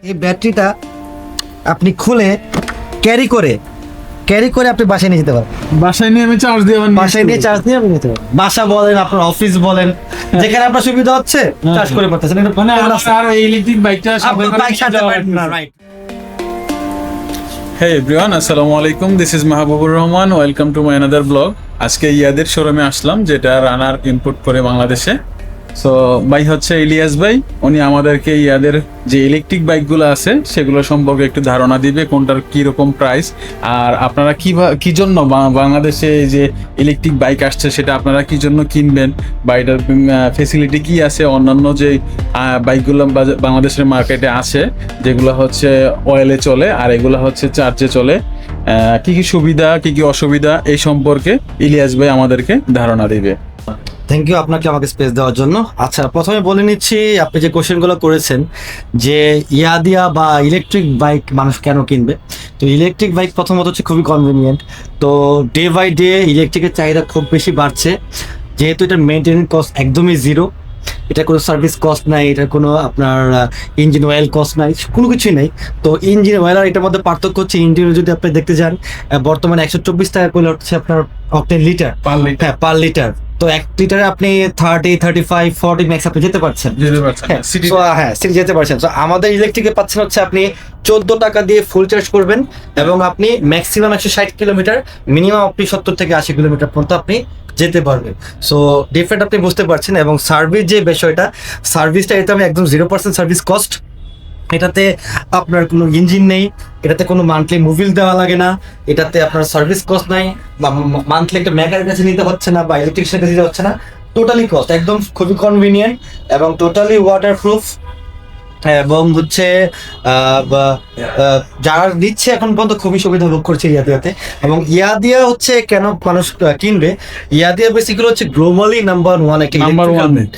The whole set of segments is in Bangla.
এই ব্যাটারিটা আপনি খুলে ক্যারি করে আপনি বাসায় নিয়ে যেতে পারেন। বাসায় নিয়ে আমি চার্জ দিয়ে বাসায় নিয়ে চার্জ দিয়ে আপনি নিতে পারেন। বাসা বলেন, আপনার অফিস বলেন, যেখানে আপনার সুবিধা হচ্ছে চার্জ করে পারতেছেন। মানে আর ইলেকট্রিক বাইকটা বাইক সাথে পারেন না, রাইট? হে এভরিওয়ান, আসসালামু আলাইকুম। This is Mahbubur Rahman. Welcome to my another blog. আজকে ইয়াদের শোরুমে আসলাম, যেটা রানার ইম্পোর্ট করে বাংলাদেশে। সো ভাই হচ্ছে ইলিয়াস ভাই, উনি আমাদেরকে ইয়াদের যে ইলেকট্রিক বাইকগুলো আছে সেগুলো সম্পর্কে একটু ধারণা দিবে, কোনটার কীরকম প্রাইস, আর আপনারা কী জন্য বাংলাদেশে এই যে ইলেকট্রিক বাইক আসছে সেটা আপনারা কী জন্য কিনবেন, বা এটার ফেসিলিটি কী আছে অন্যান্য যে বাইকগুলো বাংলাদেশের মার্কেটে আছে, যেগুলো হচ্ছে অয়েলে চলে আর এগুলো হচ্ছে চার্জে চলে, কী কী সুবিধা কী কী অসুবিধা এই সম্পর্কে ইলিয়াস ভাই আমাদেরকে ধারণা দিবে। থ্যাংক ইউ আপনাকে আমাকে স্পেস দেওয়ার জন্য। আচ্ছা, প্রথমে বলে নিচ্ছি, আপনি যে কোশ্চেনগুলো করেছেন যে ইয়াদিয়া বা ইলেকট্রিক বাইক মানুষ কেন কিনবে, তো ইলেকট্রিক বাইক প্রথমত হচ্ছে খুবই কনভিনিয়েন্ট। তো ডে বাই ডে ইলেকট্রিকের চাহিদা খুব বেশি বাড়ছে, যেহেতু এটার মেনটেনেন্স কস্ট একদমই জিরো। এটা কোনো সার্ভিস কস্ট নাই, এটা কোনো আপনার ইঞ্জিন অয়েল কস্ট নাই, কোনো কিছুই নেই। তো ইঞ্জিন অয়েল আর এটার মধ্যে পার্থক্য হচ্ছে, ইঞ্জিন যদি আপনি দেখতে যান বর্তমানে 124 টাকা করে হচ্ছে আপনার অক্টেন লিটার, হ্যাঁ পার লিটার। তো 1 লিটারে আপনি 30, 35, 40 ম্যাক্স আপনি যেতে পারছেন। হ্যাঁ সিটি যেতে পারছেন। তো আমাদের ইলেকট্রিকে পাচ্ছেন হচ্ছে আপনি 14 টাকা দিয়ে ফুল চার্জ করবেন এবং আপনি ম্যাক্সিমাম 160 কিলোমিটার, মিনিমাম আপনি 70 থেকে 80 কিলোমিটার পর্যন্ত আপনি যেতে পারবেন। সো ডিফারেন্ট আপনি বুঝতে পারছেন। এবং সার্ভিস যে বিষয়টা, সার্ভিসটা এটা আমি একদম 0% সার্ভিস কস্ট। এটাতে আপনার কোনো ইঞ্জিন নেই, এটাতে কোনো মান্থলি মুভিল দেওয়া লাগে না, এটাতে আপনার সার্ভিস কস্ট নাই, বা মান্থলি একটা মেকারের কাছে নিতে হচ্ছে না বা ইলেকট্রিশিয়ানের কাছে নিতে হচ্ছে না। টোটালি কস্ট একদম খুবই কনভিনিয়েন্ট এবং টোটালি ওয়াটারপ্রুফ। এবং হচ্ছে যারা নিচ্ছে এখন পর্যন্ত খুবই সুবিধা ভোগ করছে ইয়াদিয়াতে। এবং ইয়াদিয়া হচ্ছে কেন মানুষ কিনবে, ইয়াদিয়া বেসিক্যালি হচ্ছে গ্লোবালি নাম্বার 1 একটা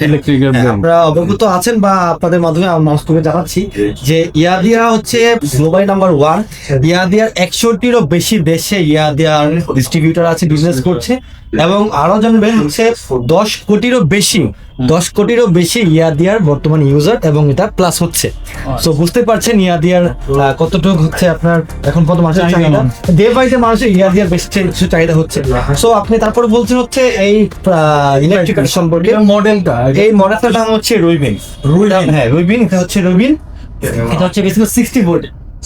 ইলেকট্রিক। আপনারা অবগত আছেন বা আপনাদের মাধ্যমে মানুষ করে জানাচ্ছি যে ইয়াদিয়া হচ্ছে গ্লোবালি নাম্বার 1। ইয়াদিয়ার 100টিরও বেশি দেশে ইয়াদিয়ার ডিস্ট্রিবিউটর আছে, বিজনেস করছে। এবং আরো জানবেন হচ্ছে 10 কোটিরও বেশি ইয়াদিয়ার বর্তমান ইউজার এবং এটা প্লাস হচ্ছে। সো বুঝতে পারছেন ইয়াদিয়ার কতটুকু হচ্ছে আপনার এখন কত মানুষের চাহিদা, ডে বাই ডে মানুষের ইয়াদিয়ার বেশি চাহিদা হচ্ছে। সো আপনি তারপরে বলছেন হচ্ছে এই ইলেকট্রিক্যাল সম্পর্কে মডেলটা, এই মডেলটার নাম হচ্ছে রুইবিন। হ্যাঁ রুইবিন, এটা হচ্ছে রুইবিন। এটা হচ্ছে বেসিক্যালি 60 ভোল্ট।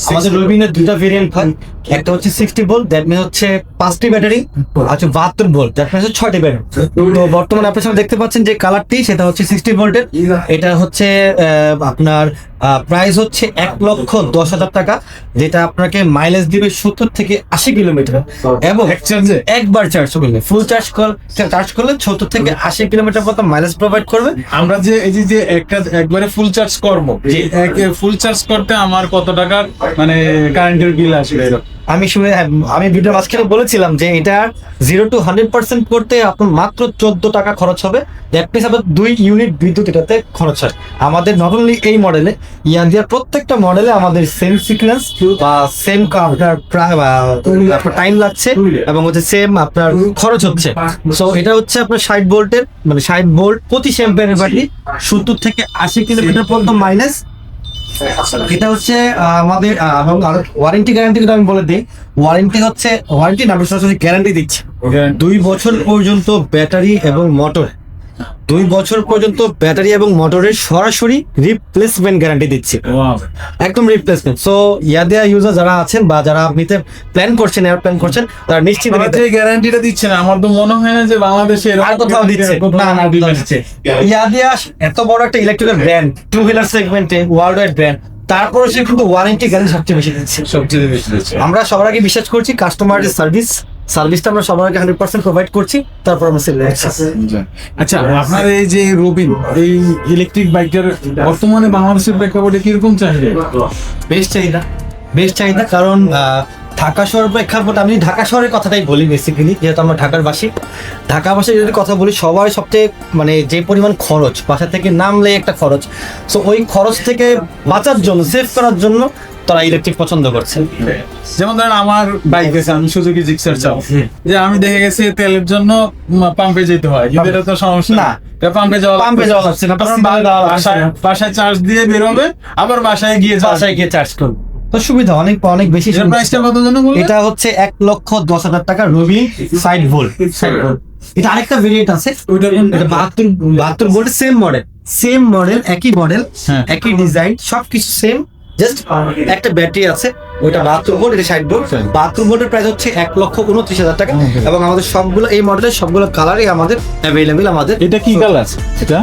আমাদের রুইবিনের দুইটা ভেরিয়েন্ট হয়, একটা হচ্ছে 60 ভোল্ট, দ্যাট মিন হচ্ছে 5টি ব্যাটারি, আচ্ছা 72 ভোল্ট, দ্যাট মিন হচ্ছে 6টি ব্যাটারি। তো বর্তমানে আপনার সামনে দেখতে পাচ্ছেন যে কালারটি, সেটা হচ্ছে 60 ভোল্টের। এটা হচ্ছে আপনার প্রাইস হচ্ছে 1,10,000 টাকা, যেটা আপনাকে মাইলেজ দিবে 70 থেকে 80 কিলোমিটার। এবং একবার চার্জ করলে, ফুল চার্জ করলে 70 থেকে 80 কিলোমিটার পর্যন্ত মাইলেজ প্রোভাইড করবে। আমরা যে এই যে একবারে ফুল চার্জ করবো, ফুল চার্জ করতে আমার কত টাকার মানে কারেন্টের বিল আসবে? আমি ভিডিও মাঝখানে বলেছিলাম যে এটা 0 to 100% করতে আপনার মাত্র 14 টাকা খরচ হবে। দ্যাট মিনস আপনার 2 ইউনিট বিদ্যুৎ এটাতে খরচ হয়। আমাদের নট অনলি এই মডেলে, ইয়াদিয়ার প্রত্যেকটা মডেলে আমাদের সেম সিকোয়েন্স বা সেম আপনার টাইম লাগছে এবং হচ্ছে সেম আপনার খরচ হচ্ছে। সো এটা হচ্ছে আপনার 60 ভোল্টের, মানে 60 ভোল্ট প্রতি অ্যাম্পিয়ারের ব্যাটারি, 70 থেকে 80 কিলোমিটার পর্যন্ত মাইলেজ। এটা হচ্ছে আমাদের ওয়ারেন্টি গ্যারান্টি আমি বলে দিই। ওয়ারেন্টি না, সরাসরি গ্যারান্টি দিচ্ছি 2 বছর পর্যন্ত ব্যাটারি এবং মোটর, 2 বছর পর্যন্ত ব্যাটারি এবং মোটরের সরাসরি রিপ্লেসমেন্ট গ্যারান্টি দিচ্ছি, একদম রিপ্লেসমেন্ট। সো ইয়াদিয়া ইউজার যারা আছেন বা যারা নিতে প্ল্যান করছেন তারা নিশ্চিত গ্যারান্টিটা দিচ্ছে না। আমার তো মনে হয় না যে বাংলাদেশে আর কোথাও দিচ্ছে না। ইয়াদিয়া এত বড় একটা ইলেকট্রিক্যাল ব্র্যান্ড, 2 হুইলার সেগমেন্টে ওয়ার্ল্ড ওয়াইড ব্র্যান্ড, তারপরে সে কিন্তু ওয়ারেন্টি গ্যারান্টি সবচেয়ে বেশি দিচ্ছে। আমরা সবার আগে বিশ্বাস করছি কাস্টমারের সার্ভিসটা আমরা সবার আগে 100% প্রোভাইড করছি, তারপর আমরা সেল করছি। আচ্ছা, আপনার এই যে রুবিন, এই ইলেকট্রিক বাইকের বর্তমানে বাংলাদেশের প্রেক্ষাপটে কিরকম চাহিদা? বেশ চাহিদা, কারণ ঢাকা শহর প্রেক্ষাপটে, আমি ঢাকা শহরের কথাটাই বলি বেসিক্যালি, যেহেতু আমরা ঢাকাবাসী যদি কথা বলি, সবার সবচেয়ে মানে যে পরিমাণ খরচ, বাসা থেকে নামলে একটা খরচ, সো ওই খরচ থেকে বাঁচার জন্য, সেভ করার জন্য তারা ইলেকট্রিক পছন্দ করছে। যেমন ধরেন আমার বাইক আছে, আমি সুজুকি জিক্সার চাও, যে আমি দেখে গেছি তেলের জন্য পাম্পে যেতে হয়, কিন্তু এটা তো সমস্যা না। পাম্পে যাওয়া লাগছে না, কারণ বাসায় চার্জ দিয়ে বেরোবে, আবার বাসায় গিয়ে চার্জ করবে, তো সুবিধা অনেক অনেক বেশি। প্রাইসটা কত জন্য বললেন? এটা হচ্ছে 1,10,000 টাকা রবি সাইড ভোল্ট। এটা আরেকটা ভেরিয়েন্ট আছে, ওইটা 72 ভোল্ট, সেম মডেল একই মডেল হ্যাঁ। একই ডিজাইন সবকিছু সেম, জাস্ট একটা ব্যাটারি আছে, ওইটা 72 ভোল্ট, এটা 60 ভোল্ট। 72 ভোল্টের প্রাইস হচ্ছে 1,29,000 টাকা, এবং আমাদের সবগুলো এই মডেলের সবগুলো কালারই আমাদের অ্যাভেলেবেল। আমাদের এটা কি কালার?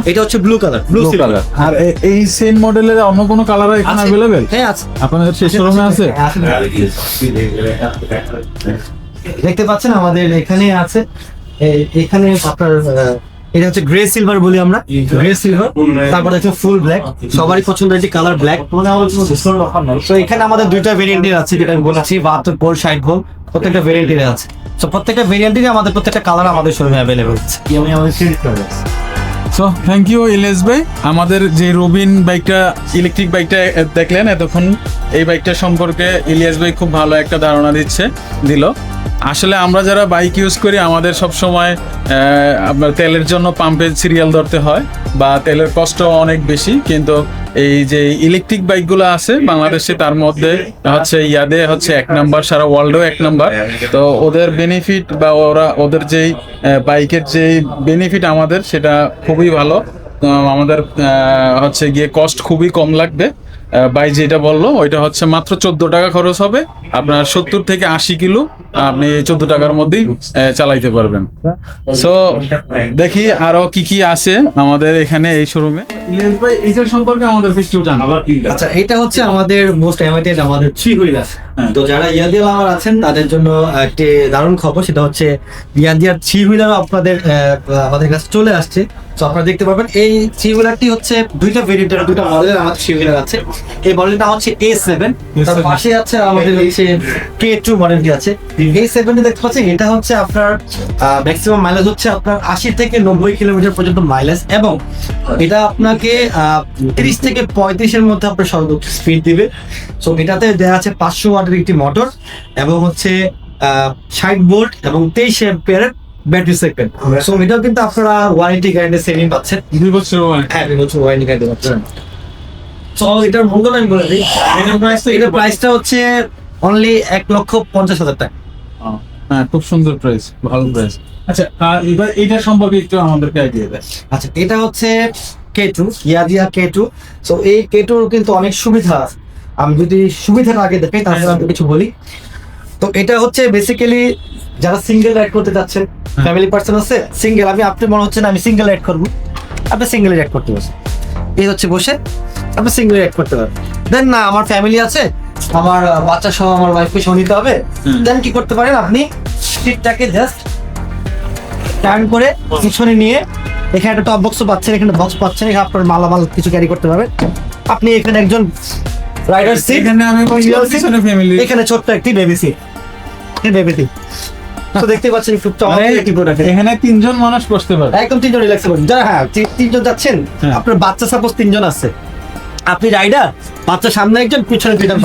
এটা হচ্ছে ব্লু কালার, ব্লু কালার। আর এই সেম মডেলের অন্য কোনো কালার এখানে অ্যাভেলেবেল? হ্যাঁ আছে, আপনাদের শেষ শোরুমে আছে? দেখতে পাচ্ছেন আমাদের এখানে আছে। এখানে আপনার এটা হচ্ছে গ্রে সিলভার বলি আমরা, গ্রে সিলভার। তারপর হচ্ছে ফুল ব্ল্যাক, সবারই পছন্দের যে কালার ব্ল্যাক। তো এখানে আমাদের দুইটা ভেরিয়েন্টের আছে, যেটা আমি বলেছি 72 ভোল্ট 60 ভোল্ট, প্রত্যেকটা ভেরিয়েন্টের আছে। তো প্রত্যেকটা ভেরিয়েন্টেরই আমাদের প্রত্যেকটা কালার আমাদের শোরুমে অ্যাভেলেবল আছে। সো থ্যাংক ইউ ইলিয়াস ভাই। আমাদের যে রবিন বাইকটা, ইলেকট্রিক বাইকটা দেখলেন এতক্ষণ, এই বাইকটা সম্পর্কে ইলিয়াস ভাই খুব ভালো একটা ধারণা দিল। আসলে আমরা যারা বাইক ইউজ করি, আমাদের সব সময় আপনার তেলের জন্য পাম্পে সিরিয়াল ধরতে হয়, বা তেলের কষ্ট অনেক বেশি। কিন্তু এই যে ইলেকট্রিক বাইকগুলো আছে বাংলাদেশে, তার মধ্যে হচ্ছে ইয়াদে হচ্ছে 1 নাম্বার, সারা ওয়ার্ল্ডেও 1 নাম্বার। তো ওদের বেনিফিট বা ওদের যেই বাইকের যেই বেনিফিট আমাদের, সেটা খুবই ভালো। তো আমাদের হচ্ছে গিয়ে কস্ট খুবই কম লাগবে। ভাই যেটা বললো ওইটা হচ্ছে মাত্র 14 টাকা খরচ হবে, আপনার 70 থেকে 80 কিলো আপনি 14 টাকার মধ্যেই চালাইতে পারবেন। সো দেখি আরো কি কি আছে আমাদের এখানে এই শোরুমে। ইলিয়াস ভাই এইটার সম্পর্কে আমাদের একটু জানাবো। আচ্ছা, এটা হচ্ছে আমাদের মোস্ট অ্যামাইটেড আমাদের 3 হুইলার। তো যারা ইয়াদিয়া লাভার আছেন তাদের জন্য একটি দারুণ খবর, সেটা হচ্ছে ইয়াদিয়ার 3 হুইলার আপনাদের আমাদের কাছে চলে আসছে। তো আপনারা দেখতে পাবেন এই 3 হুইলারটি হচ্ছে দুইটা ভেরিয়েন্টের, দুইটা মডেলের আমাদের 3 হুইলার আছে। এই মডেলটা হচ্ছে A7, তার পাশে আছে আমাদের হচ্ছে K2 মডেলটি আছে। A7 দেখতে পাচ্ছেন, এটা হচ্ছে আপনার ম্যাক্সিমাম মাইলেজ হচ্ছে আপনার 80 থেকে 90 কিলোমিটার পর্যন্ত মাইলেজ, এবং এটা আপনাকে 30 থেকে 35 এর মধ্যে আপনার সর্বোচ্চ স্পিড দিবে। সো এটাতে দেওয়া আছে 500 ওয়াটের একটি মোটর, এবং হচ্ছে 60 ভোল্ট এবং 23 অ্যাম্পিয়ারের ব্যাটারি সেগমেন্ট। সো এটাও কিন্তু আপনারা ওয়ারেন্টি গ্যারান্টি সেভিং পাচ্ছেন, 2 বছর ওয়ারেন্টি। হ্যাঁ 2 বছর ওয়ারেন্টি গ্যারান্টি পাচ্ছেন। সো এটার মূল্য আমি বলে দিই, এটার প্রাইসটা হচ্ছে অনলি 1,50,000 টাকা। হ্যাঁ, খুব সুন্দর প্রাইস, ভালো প্রাইস। আচ্ছা, এবার এইটা সম্পর্কে একটু আমাদেরকে আইডিয়া দেন। আচ্ছা, এটা হচ্ছে K2, ইয়াদিয়া K2। সো এই K2 কিন্তু অনেক সুবিধা আছে। আমি যদি সুবিধাটা আগে দেখাই, তারপরে আমি কিছু বলি। তো এটা হচ্ছে বেসিক্যালি যারা সিঙ্গেল রাইড করতে যাচ্ছেন, ফ্যামিলি পার্সন আছে সিঙ্গেল, আপনি মনে হচ্ছে না আমি সিঙ্গেল রাইড করবো, আপনি সিঙ্গেল রাইড করতে বসে, এই হচ্ছে বসে আপনি সিঙ্গেল রাইড করতে পারবেন। দেন না আমার ফ্যামিলি আছে, আমার বাচ্চা সহ আমার ওয়াইফকে সহ নিতে হবে, দেন কি করতে পারেন, আপনি সিটটাকে জাস্ট টার্ন করে পিছনে নিয়ে, এখানে একটা টপ বক্স পাচ্ছেন, এখানে বক্স পাচ্ছেন, এখানে আপনার মালামাল কিছু ক্যারি করতে পারবেন। আপনি এখানে একজন রাইডার সিট, এখানে আমি পিছনে ফ্যামিলি, এখানে ছোট্ট একটি বেবি সিট, বেবি সিট। তো দেখতে পাচ্ছেন খুব চমৎকার একটি প্রোডাক্ট। এখানে 3 জন মানুষ বসতে পারবে, একদম 3 জন রিল্যাক্স করবেন। যারা 3 জন যাচ্ছেন, আপনার বাচ্চা সাপোজ 3 জন আছে, আপনি রাইডার, বাচ্চা সামনে একজন, পিছনে 2 জন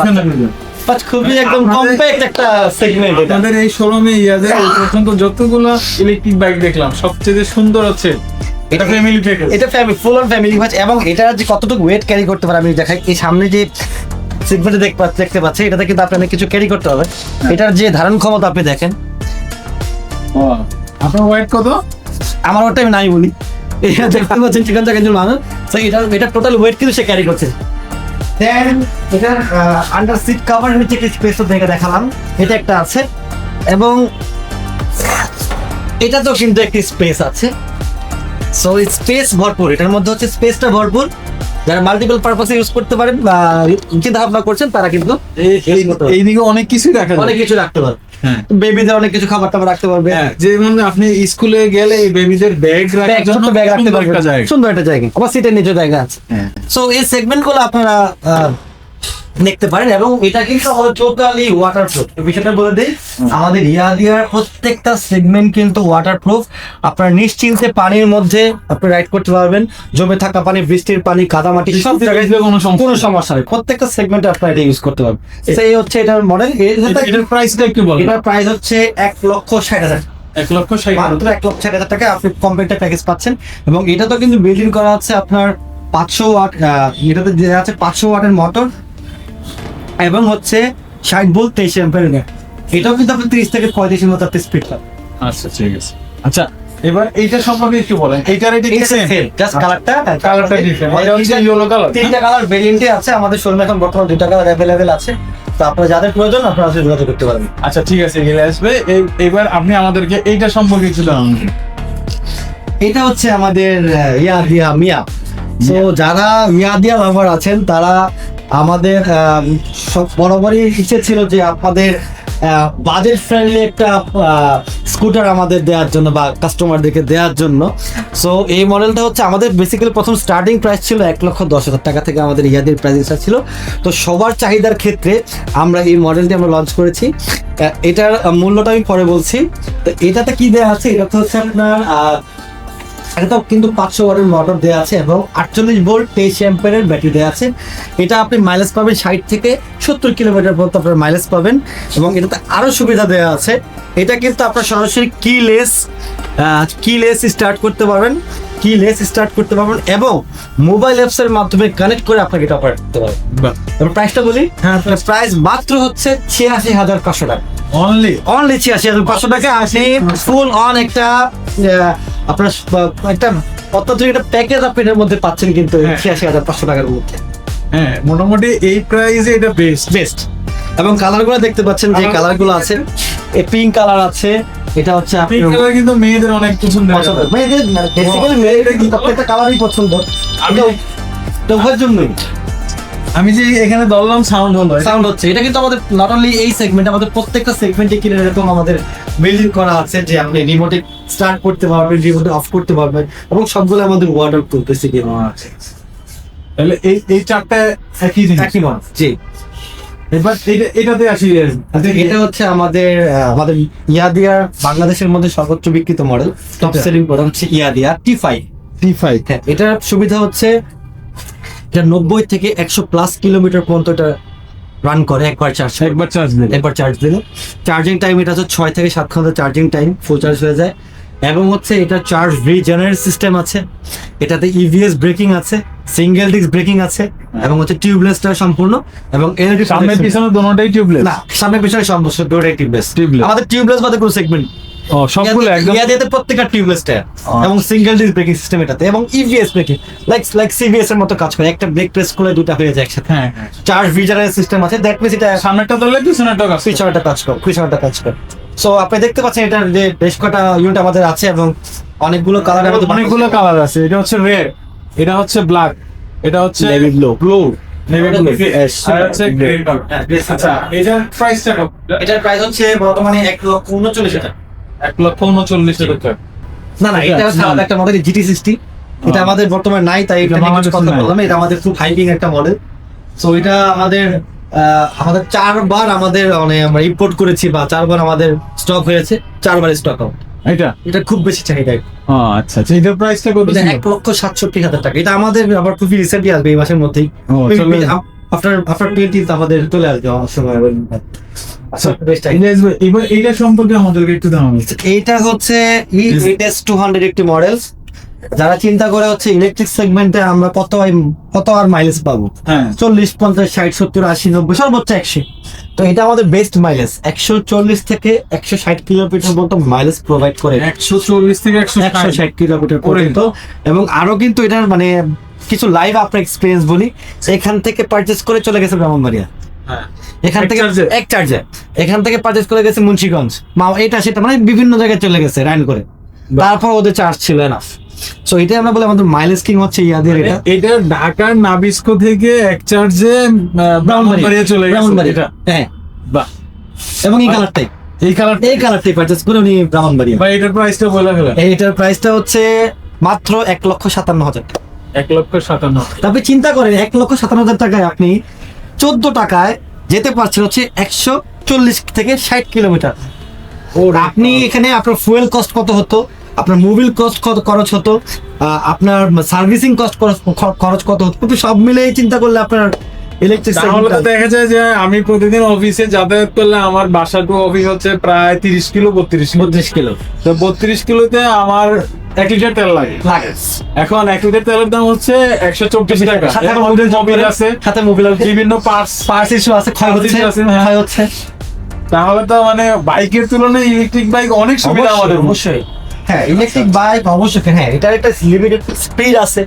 বাচ্চা। খুবই একদম কম্প্যাক্ট একটা সেগমেন্ট। আমাদের এই শোরুমে ইয়াদের এই পর্যন্ত যতগুলো ইলেকট্রিক বাইক দেখলাম, সবচেয়ে সুন্দর হচ্ছে এটা ফ্যামিলি প্যাকেজ। এটা ফ্যামিলি, ফুল অন ফ্যামিলি বাস, এবং এটা যে কতটুকু ওয়েট ক্যারি করতে পারে আমি দেখাই। এই সামনে যে সেগমেন্টে দেখতে পাচ্ছেন, এটাতে কিন্তু আপনার কিছু ক্যারি করতে হবে। এটার যে ধারণ ক্ষমতা আপনি দেখেন। আপনার ওয়েট কত? আমার ওটা আমি নাই বলি, এটা দেখতে পাচ্ছেন চিকন চাকের জন্য মানুষ। তো এটা টোটাল ওয়েট কিন্তু সে ক্যারি করছে। দেন এটার আন্ডার সিট কভার নিচে একটা স্পেস দেখে দেখালাম, এটা একটা আছে, এবং এটা তো কিন্তু একটি স্পেস আছে। সো স্পেস ভরপুর, এটার মধ্যে হচ্ছে স্পেসটা ভরপুর। যারা মাল্টিপল পারপাসে ইউজ করতে পারেন বা চিন্তা ভাবনা করছেন, তারা কিন্তু এইদিকে অনেক কিছুই রাখা যায়, অনেক কিছু রাখতে পারবে। হ্যাঁ, বেবিদের অনেক কিছু খাবার টাবার রাখতে পারবে। যেমন আপনি স্কুলে গেলে এই বেবিদের ব্যাগ রাখার জন্য ব্যাগ রাখতে পারবে, একটা জায়গা, সুন্দর একটা জায়গা, আবার সিটের নিচে জায়গা আছে। সো এই সেগমেন্ট গুলো আপনারা দেখতে পারেন। এবং এটা কিন্তু আমাদের টোটালি ওয়াটারপ্রুফ। এই বিষয়টা বলে দিই, আমাদের ইয়াদিয়ার প্রত্যেকটা সেগমেন্ট কিন্তু ওয়াটারপ্রুফ। আপনারা নিশ্চিন্তে পানির মধ্যে আপনি রাইড করতে পারবেন। জমে থাকা পানি, বৃষ্টির পানি, কাদামাটি সব জায়গায় কোনো সমস্যা নেই। প্রত্যেকটা সেগমেন্টে আপনারা এটা ইউজ করতে পারবেন। সেই হচ্ছে এটার মডেল। এটার প্রাইসটা একটু বলুন। এটার প্রাইস হচ্ছে 1,60,000, 1,60,000 মাত্র 1,60,000 টাকা আপনি কমপ্লিট প্যাকেজ পাচ্ছেন। এবং এটা তো কিন্তু বিল্ড ইন করা আছে আপনার 500 ওয়াট, এটাতে দেওয়া আছে 500 ওয়াটের মোটর এবং হচ্ছে 60 ভোল্ট 23 অ্যাম্পিয়ার। এটাও কিন্তু আপনি 30 থেকে 35 মতো আপনি স্পিড পাবেন। আচ্ছা ঠিক আছে। আচ্ছা এবার এইটা সম্পর্কে একটু বলেন। এইটার এটা কি সেম? জাস্ট কালারটা ডিফারেন্ট। এটা হচ্ছে ইয়েলো কালার। তিনটা কালার ভেরিয়েন্টে আছে আমাদের শোরুমে, এখন বর্তমানে দুটো কালার অ্যাভেলেবেল আছে। তো আপনারা যাদের প্রয়োজন আপনারা আসলে যোগাযোগ করতে পারবেন। আচ্ছা ঠিক আছে, এগুলো আসবে। এবার আপনি আমাদেরকে এইটা সম্পর্কে একটু জানান। এটা হচ্ছে আমাদের ইয়াদিয়া মিয়া। তো যারা ইয়াদিয়া লাভার আছেন তারা আমাদের সব বরাবরই ইচ্ছে ছিল যে আপনাদের বাজেট ফ্রেন্ডলি একটা স্কুটার আমাদের দেওয়ার জন্য বা কাস্টমারদেরকে দেওয়ার জন্য। সো এই মডেলটা হচ্ছে আমাদের বেসিক্যালি প্রথম স্টার্টিং প্রাইস ছিল 1,10,000 টাকা থেকে আমাদের ইয়াদের প্রাইসটা ছিল। তো সবার চাহিদার ক্ষেত্রে আমরা এই মডেলটি আমরা লঞ্চ করেছি। এটার মূল্যটা আমি পরে বলছি। তো এটাতে কি দেওয়া আছে, এটা তো হচ্ছে আপনার এটা কিন্তু 500 ওয়াটের মোটর দেওয়া আছে এবং 48 ভোল্ট 23 অ্যাম্পিয়ারের ব্যাটারি দেওয়া আছে। এটা আপনি মাইলেজ পাবেন 60 থেকে 70 কিলোমিটার পর্যন্ত আপনার মাইলেজ পাবেন। এবং এটাতে আরো সুবিধা দেওয়া আছে, এটা কিন্তু আপনার সরাসরি কিলেস স্টার্ট করতে পারবেন, এবং মোবাইল অ্যাপস এর মাধ্যমে কানেক্ট করে আপনাকে এটা অপারেট করতে পারবেন। এবার প্রাইসটা বলি, প্রাইস মাত্র হচ্ছে 86,500 টাকা। অনলি 86,500 টাকা আপনি ফুল অন একটা আপনার একটা অত্যাধুনিক একটা প্যাকেজ আপনি এর মধ্যে পাচ্ছেন কিন্তু 86,500 টাকার মধ্যে। হ্যাঁ মোটামুটি এই প্রাইসে এটা বেস্ট। এবং কালারগুলো দেখতে পাচ্ছেন, যে কালারগুলো আছে, এই পিঙ্ক কালার আছে, এটা হচ্ছে আপনি কিন্তু মেয়েদের অনেক পছন্দ। মেয়েদের বেসিক্যালি মেয়েদের কিন্তু প্রত্যেকটা কালারই পছন্দ। আমি তো ওর জন্যই আমি যে এখানে ধরলাম সাউন্ড হচ্ছে। এটা কিন্তু আমাদের নট অনলি এই সেগমেন্ট, আমাদের প্রত্যেকটা সেগমেন্টে কিনে এরকম আমাদের বিল্ডিং করা আছে যে আপনি রিমোটে স্টার্ট করতে পারবেন, রিমোটে অফ করতে পারবেন, এবং সবগুলো আমাদের ওয়াটারপ্রুফ বেসিক্যালি। তাহলে এই চারটা একই জিনিস। জি। এবার এটাতে আসি। এটা হচ্ছে আমাদের ইয়াদিয়ার বাংলাদেশের মধ্যে সর্বোচ্চ বিক্রিত মডেল, টপ সেলিং প্রোডাক্ট হচ্ছে ইয়াদিয়া T5। হ্যাঁ, এটার সুবিধা হচ্ছে এটা 90 থেকে 100+ কিলোমিটার পর্যন্ত এটা রান করে একবার চার্জ দিলে। চার্জিং টাইম এটা হচ্ছে 6 থেকে 7 ঘন্টা চার্জিং টাইম, ফুল চার্জ হয়ে যায়। এবং হচ্ছে এটা চার্জ রিজেনারেট সিস্টেম আছে, এটাতে EVS ব্রেকিং আছে, সিঙ্গেল ডিস্ক ব্রেকিং আছে, এবং হচ্ছে টিউবলেসটা সম্পূর্ণ। এবং এলইডি সামনে পিছনে দুটোটাই টিউবলেস না, সামনে পিছনে সম্পূর্ণ দুটোই টিউবলেস। আমাদের টিউবলেস বাদে কোনো সেগমেন্ট সবগুলো একদম ইয়াদিয়াতে প্রত্যেকটা টিউবলেসটা এবং সিঙ্গেল ডিস্ক ব্রেকিং সিস্টেম এটাতে, এবং EVS ব্রেকিং লাইক CVS এর মতো কাজ করে, একটা ব্রেক প্রেস করলে দুটো হয়ে যায় একসাথে। হ্যাঁ চার্জ রিজেনারেট সিস্টেম আছে, দ্যাট মিন্স এটা সামনেটা ধরলে পিছনেটা কাজ করে। সো আপনি দেখতে পাচ্ছেন এটার যে বেশ কটা ইউনিট আমাদের আছে এবং অনেকগুলো কালার আছে। এটা হচ্ছে রেড, এটা হচ্ছে ব্ল্যাক, এটা হচ্ছে নেভি ব্লু। আচ্ছা এটার প্রাইসটা কত? এটার প্রাইস হচ্ছে বর্তমানে 1,39,000 টাকা। 1,39,000 টাকা। না, এটা হচ্ছে আমাদের একটা মডেল GT60। এটা আমাদের বর্তমানে নাই, তাই এটা নিয়ে কিছু কথা বললাম। এটা আমাদের খুব হাইপিং একটা মডেল। সো এটা আমাদের 4বার আমরা ইম্পোর্ট করেছি, বা 4বার আমাদের স্টক হয়েছে, 4বার স্টক আউট। এটা খুব বেশি চাহিদা। আচ্ছা এটার প্রাইসটা কত? 1,67,000 টাকা। এটা আমাদের আবার খুবই রিসেন্টলি আসবে, এই মাসের মধ্যেই। আফটার 20th আমাদের চলে আসবে সময়। এবার এইটা সম্পর্কে আমাদেরকে একটু জানান। এইটা হচ্ছে ES 200 একটি মডেল। যারা চিন্তা করে হচ্ছে ইলেকট্রিক সেগমেন্টে আমরা কত আর মাইলেজ পাবো, 40, 50, 60, 70, 80, 90, সর্বোচ্চ 100। তো এটা আমাদের বেস্ট মাইলেজ 140 থেকে 160 কিলোমিটার পর্যন্ত মাইলেজ প্রোভাইড করে। 140 থেকে 160 কিলোমিটার পর্যন্ত। এবং আরো কিন্তু এটার মানে কিছু লাইভ আপনার এক্সপিরিয়েন্স বলি। এখান থেকে পারচেজ করে চলে গেছে ব্রাহ্মণবাড়িয়া, এখান থেকে এক চার্জে, এখান থেকে পারচেজ করে গেছে মুন্সিগঞ্জ, এটা সেটা মানে বিভিন্ন জায়গায় চলে গেছে রাইন করে, তারপর ওদের চার্জ ছিল এনাফ। সো এটা আমরা বলি আমাদের মাইলেজ কিং হচ্ছে ইয়াদের। এটা ঢাকার নাবিস্কো থেকে এক চার্জে ব্রাহ্মণবাড়িয়া চলে গেছে। হ্যাঁ বাহ। এবং এই কালারটাই পারচেজ করে উনি ব্রাহ্মণবাড়িয়া। ভাই এটার প্রাইসটা বলে গেলেন। এইটার প্রাইসটা হচ্ছে মাত্র 1,57,000 টাকা। 1,57,000। আপনি চিন্তা করেন 1,57,000 টাকায় আপনি 14 টাকায় যেতে পারছেন হচ্ছে 140 থেকে 60 কিলোমিটার। আপনি এখানে আপনার ফুয়েল কস্ট কত হতো, আপনার মোবিল কস্ট কত খরচ হতো, আপনার সার্ভিসিং কস্ট খরচ কত হতো, কিন্তু সব মিলে চিন্তা করলে আপনার ইলেকট্রিক তাহলে তো দেখা যায় যে আমি প্রতিদিন অফিসে যাতায়াত করলে আমার বাসা টু অফিস হচ্ছে প্রায় 30 কিলো 32 কিলো তো 32 কিলোতে আমার 1 লিটার তেল লাগে। এখন 1 লিটার তেলের দাম হচ্ছে 124 টাকা। সাথে এর মধ্যে মোবিল আছে, সাথে মোবিল বিভিন্ন পার্টস ইস্যু আছে, ক্ষয় হচ্ছে। তাহলে তো মানে বাইকের তুলনায় ইলেকট্রিক বাইক অনেক সুবিধা আমাদের। অবশ্যই হ্যাঁ, ইলেকট্রিক বাইক অবশ্যই হ্যাঁ, এটার একটা লিমিটেড স্পিড আছে।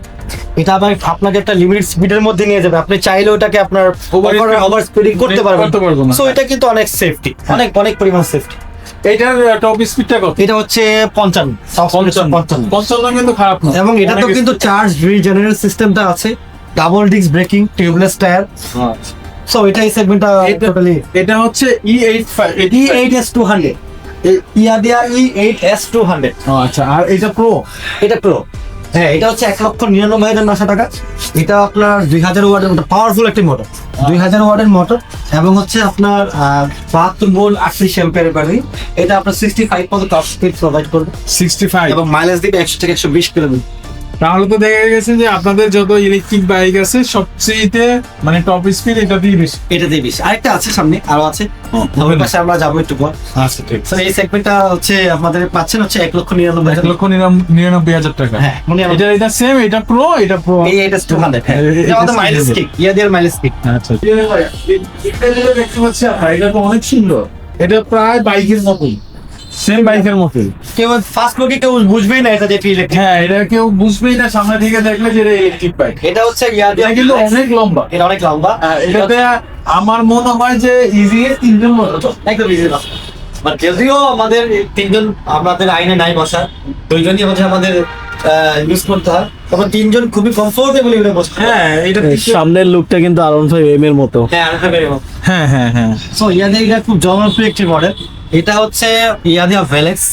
এটা আবার আপনাকে একটা লিমিটেড স্পিডের মধ্যে নিয়ে যাবে, আপনি চাইলে ওটাকে আপনার ওভার স্পিডিং করতে পারবেন। সো এটা কিন্তু অনেক সেফটি, অনেক পরিমাণ সেফটি। এটার টপ স্পিডটা কত? এটা হচ্ছে 55 কিন্তু খারাপ না। এবং এটা তো কিন্তু চার্জ রিজেনারেট সিস্টেমটা আছে, double disc breaking, tubeless tyre. So এটা এই সেগমেন্টটা টোটালি। এটা হচ্ছে E8S200, ইয়াদিয়া E8S200। আচ্ছা, আর এটা প্রো? এটা প্রো হ্যাঁ, এটা হচ্ছে 1,99,900 টাকা। এটা আপনার 2000 ওয়াটের মোটর, পাওয়ারফুল একটি মোটর, 2000 ওয়াটের মোটর, এবং হচ্ছে আপনার 72 ভোল্ট 80 অ্যাম্পিয়ারের ব্যাটারি। এটা আপনার 65 পর্যন্ত টপ স্পিড প্রোভাইড করবে, 65, এবং মাইলেজ দিবে 100 থেকে 120 কিলোমিটার। তাহলে তো দেখা গেছে যে আপনাদের যত ইলেকট্রিক বাইক আছে সবচেয়ে মানে টপ স্পিড এটাতেই বেশি। এটাতেই বেশি। আরেকটা আছে সামনে, আরো আছে, ওই পাশে আমরা যাবো একটু পর। আচ্ছা ঠিক। তো এই সেগমেন্টটা হচ্ছে আপনাদের পাচ্ছেন হচ্ছে 1,99,900 টাকা। হ্যাঁ, এটা সেম, এটা প্রো, এটা প্রো। এই E8S200 হ্যাঁ, এটা আমাদের মাইলেজ কিক, ইয়াদিয়ার মাইলেজ কিক। আচ্ছা, এটা যেটা দেখতে পাচ্ছি এটা তো অনেক সুন্দর। এটা প্রায় বাইকের মতোই, সেম বাইকের মতোই। কেউ ফার্স্ট লুকে কেউ বুঝবেই না এটা যে ইলেকট্রিক। হ্যাঁ, এটা কেউ বুঝবেই না সামনে থেকে দেখলে যে এটা ইলেকট্রিক বাইক। এটা হচ্ছে ইয়াদিয়া, এটা কিন্তু অনেক লম্বা। এটা অনেক লম্বা। এটাতে আমার মনে হয় যে ইজি 3 জন মতো, একদম ইজি না। বাট যদিও আমাদের 3 জন আমাদের আইনে নাই বসা, 2 জনই হচ্ছে আমাদের ইউজ করতে হয়, তখন 3 জন খুবই কমফোর্টেবল এর বসে। হ্যাঁ, এটা সামনের লুকটা কিন্তু R15M এর মতো। হ্যাঁ, আর হবে এরকম। হ্যাঁ হ্যাঁ হ্যাঁ। সো ইয়াদিয়া এটা খুব জনপ্রিয় একটি মডেল। এটা হচ্ছে ইয়াদিয়া ভেলেক্স।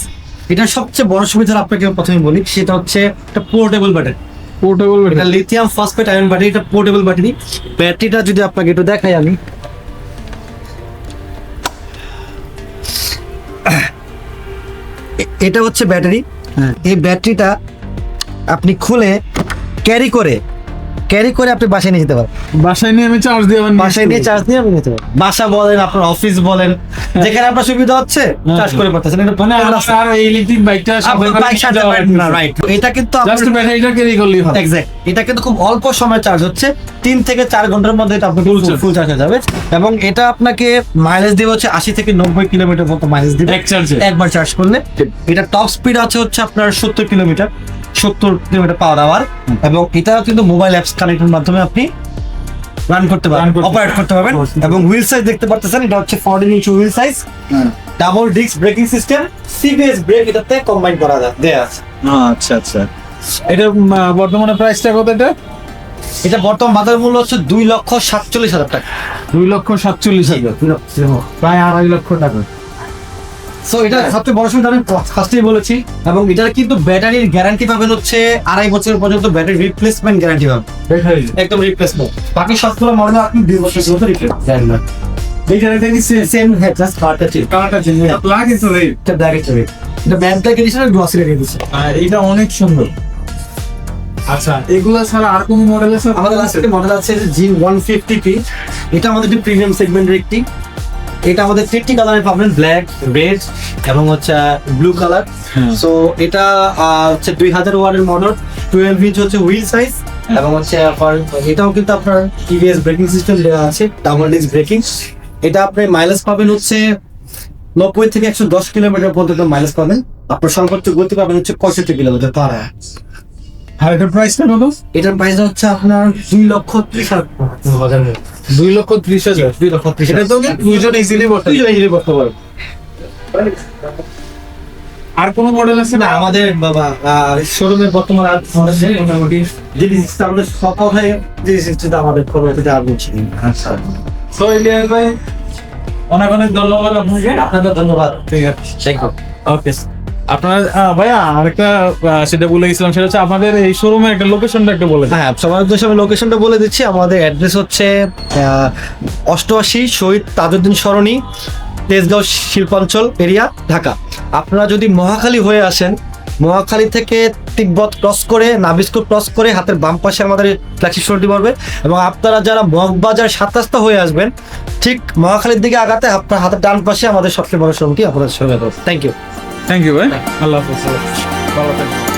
এটার সবচেয়ে বড় সুবিধা আপনাকে প্রথমে বলি, সেটা হচ্ছে একটা পোর্টেবল ব্যাটারি। পোর্টেবল এটা লিথিয়াম ফসফেট আয়ন ব্যাটারি, এটা পোর্টেবল ব্যাটারি। ব্যাটারিটা যদি আপনাকে একটু দেখাই আমি, এটা হচ্ছে ব্যাটারি। এই ব্যাটারিটা আপনি খুলে ক্যারি করে আপনি বাসায় নিয়ে যেতে পারেন। বাসায় নিয়ে আমি চার্জ দিয়ে বাসায় নিয়ে চার্জ নিয়ে আপনি নিতে পারেন। বাসা বলেন, আপনার অফিস বলেন, যেখানে আপনার সুবিধা হচ্ছে চার্জ করে পাচ্ছেন। এটা মানে আর এই ইলেকট্রিক বাইকটা বাইক সাথে না, রাইট। এটা কিন্তু জাস্ট ব্যাটারিটা ক্যারি করলেই হয়। এক্স্যাক্ট, এটা কিন্তু খুব অল্প সময় চার্জ হচ্ছে, 3 থেকে 4 ঘন্টার মধ্যে এটা আপনার ফুল চার্জ হয়ে যাবে। এবং এটা আপনাকে মাইলেজ দিবে হচ্ছে 80 থেকে 90 কিলোমিটার মতো মাইলেজ দিবে এক চার্জে, একবার চার্জ করলে। এটা টপ স্পিড আছে হচ্ছে আপনার 70 কিলোমিটার পার আওয়ার। এবং এটা কিন্তু মোবাইল অ্যাপস কানেক্টের মাধ্যমে আপনি রান করতে পারবেন, অপারেট করতে পারবেন। এবং হুইল সাইজ দেখতে পাচ্ছেন, এটা হচ্ছে 14 inch wheel size, double disc braking system, CBS brake এটাতে কম্বাইন করা দেয়া আছে। আচ্ছা আচ্ছা। এটা বর্তমানে প্রাইসটা কত? এটা বর্তমান বাজার মূল্য হচ্ছে 2,47,000 টাকা। 2,47,000, প্রায় 2.5 লক্ষ টাকা। সো এটা সবচেয়ে বড় সুবিধা আমি ফার্স্টেই বলেছি। এবং এটার কিন্তু ব্যাটারির গ্যারান্টি পাবেন হচ্ছে 2.5 বছর পর্যন্ত ব্যাটারি রিপ্লেসমেন্ট গ্যারান্টি পাবেন, একদম রিপ্লেসমেন্ট। বাকি সবগুলো মডেল আপনি 2 বছর পর্যন্ত রিপ্লেস দেন না। এইটাতে কি সেম হেড, জাস্ট কালারটা চেঞ্জ, প্লাগ ইজ রেড। এটা ব্যাটারি চেঞ্জ, এটা ব্যাটারি কন্ডিশনার গ্লসি রেখে দিয়েছে। আর এটা অনেক সুন্দর। আচ্ছা, এগুলা ছাড়া আর কোন মডেল আছে? আমাদের কাছে একটা মডেল আছে G150P। এটা আমাদের একটি প্রিমিয়াম সেগমেন্টের একটি। এটা আমাদের 3টি কালারে পাবেন, ব্ল্যাক, রেড এবং হচ্ছে ব্লু কালার। সো এটা হচ্ছে 2000 ওয়াটের মোটর, 12 ইঞ্চ হচ্ছে হুইল সাইজ, এবং হচ্ছে এটাও কিন্তু আপনার টিভিএস ব্রেকিং সিস্টেম দেওয়া আছে, ডাবল ডিস্ক ব্রেকিং। এটা আপনি মাইলেজ পাবেন হচ্ছে 90 থেকে 110 কিলোমিটার পর্যন্ত মাইলেজ পাবেন। আপনার সর্বোচ্চ গতি পাবেন হচ্ছে 65 কিলোমিটার পার আওয়ার। আর এটার প্রাইসটা কত? এটার প্রাইস হচ্ছে আপনার 2,30,000। 2,30,000। 2,30,000। এটা তো 2 জন ইজিলি বসতে পারবে। আর কোন মডেল আছে না আমাদের বাবা শোরুমে বর্তমানে আর আছে মোটামুটি জিনিস আমাদের সব হয়ে জিনিস আমাদের খরচে আর বলছি। আচ্ছা, সো ইলিয়াস ভাই অনেক অনেক ধন্যবাদ আপনাকে। আপনাদের ধন্যবাদ। ঠিক আছে, থ্যাংক ইউ। ওকে। আপনার ভাইয়া আরেকটা সেটা বলে গেছিলাম, সেটা হচ্ছে আপনাদের এই শোরুমের একটা লোকেশনটা একটু বলে দেন। হ্যাঁ, সবার উদ্দেশ্যে আমি লোকেশনটা বলে দিচ্ছি। আমাদের অ্যাড্রেস হচ্ছে 88 শহীদ তাজউদ্দিন সরণি, তেজগাঁও শিল্পাঞ্চল এরিয়া, ঢাকা। আপনারা যদি মহাখালী হয়ে আসেন, মহাখালী থেকে তিব্বত ক্রস করে, নাবিস্কো ক্রস করে হাতের বাম পাশে আমাদের ফ্ল্যাগশিপ শোরুমটি পড়বে। এবং আপনারা যারা মগবাজার 7 রাস্তা হয়ে আসবেন, ঠিক মহাখালীর দিকে আগাতে আপনার হাতের ডান পাশে আমাদের সবচেয়ে বড় শোরুমটি আপনাদের সঙ্গে। Thank you. থ্যাংক ইউ ভাই, আল্লাহ হাফেজ, ভালো থাকবেন।